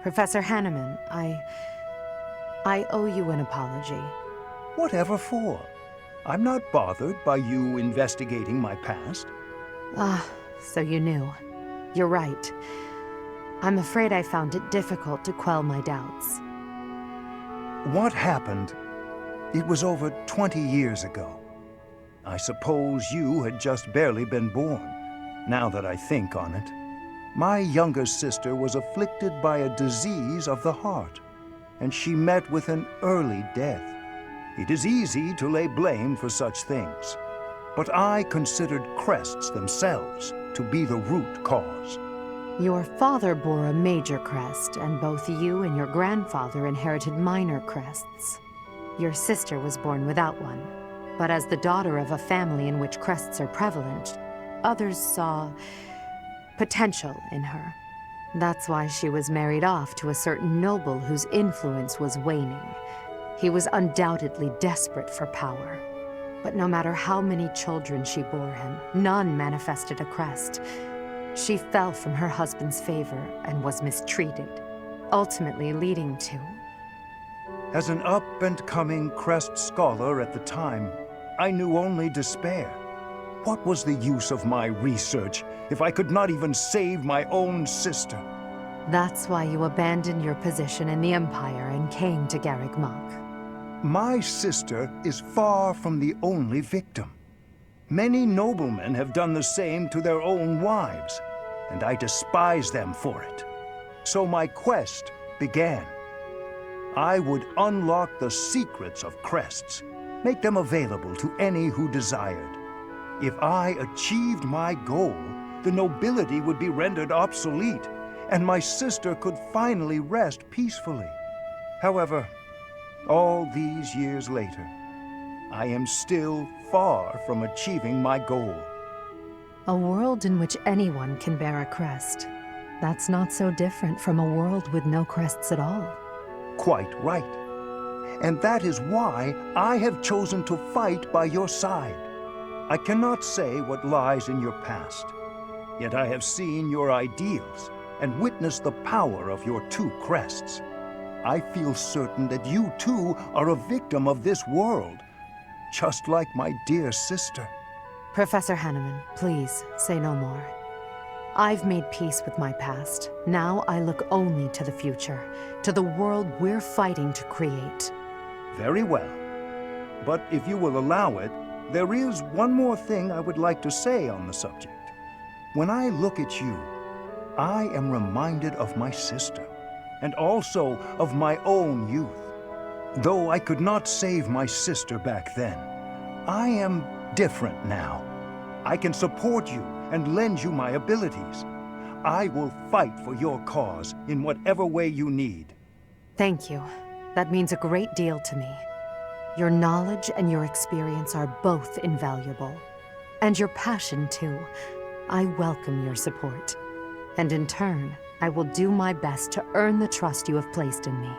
Professor Hanneman, I owe you an apology. Whatever for? I'm not bothered by you investigating my past. Ah, so you knew. You're right. I'm afraid I found it difficult to quell my doubts. What happened? It was over 20 years ago. I suppose you had just barely been born, now that I think on it. My younger sister was afflicted by a disease of the heart, and she met with an early death. It is easy to lay blame for such things, but I considered crests themselves to be the root cause. Your father bore a major crest, and both you and your grandfather inherited minor crests. Your sister was born without one, but as the daughter of a family in which crests are prevalent, others saw potential in her. That's why she was married off to a certain noble whose influence was waning. He was undoubtedly desperate for power. But no matter how many children she bore him, none manifested a crest. She fell from her husband's favor and was mistreated, ultimately leading to... As an up-and-coming crest scholar at the time, I knew only despair. What was the use of my research if I could not even save my own sister? That's why you abandoned your position in the Empire and came to Garreg Mach. My sister is far from the only victim. Many noblemen have done the same to their own wives, and I despise them for it. So my quest began. I would unlock the secrets of crests, make them available to any who desired. If I achieved my goal, the nobility would be rendered obsolete, and my sister could finally rest peacefully. However, all these years later, I am still far from achieving my goal. A world in which anyone can bear a crest. That's not so different from a world with no crests at all. Quite right. And that is why I have chosen to fight by your side. I cannot say what lies in your past, yet I have seen your ideals and witnessed the power of your two crests. I feel certain that you too are a victim of this world, just like my dear sister. Professor Hanneman, please, say no more. I've made peace with my past. Now I look only to the future, to the world we're fighting to create. Very well. But if you will allow it, there is one more thing I would like to say on the subject. When I look at you, I am reminded of my sister, and also of my own youth. Though I could not save my sister back then, I am different now. I can support you and lend you my abilities. I will fight for your cause in whatever way you need. Thank you. That means a great deal to me. Your knowledge and your experience are both invaluable. And your passion, too. I welcome your support. And in turn, I will do my best to earn the trust you have placed in me.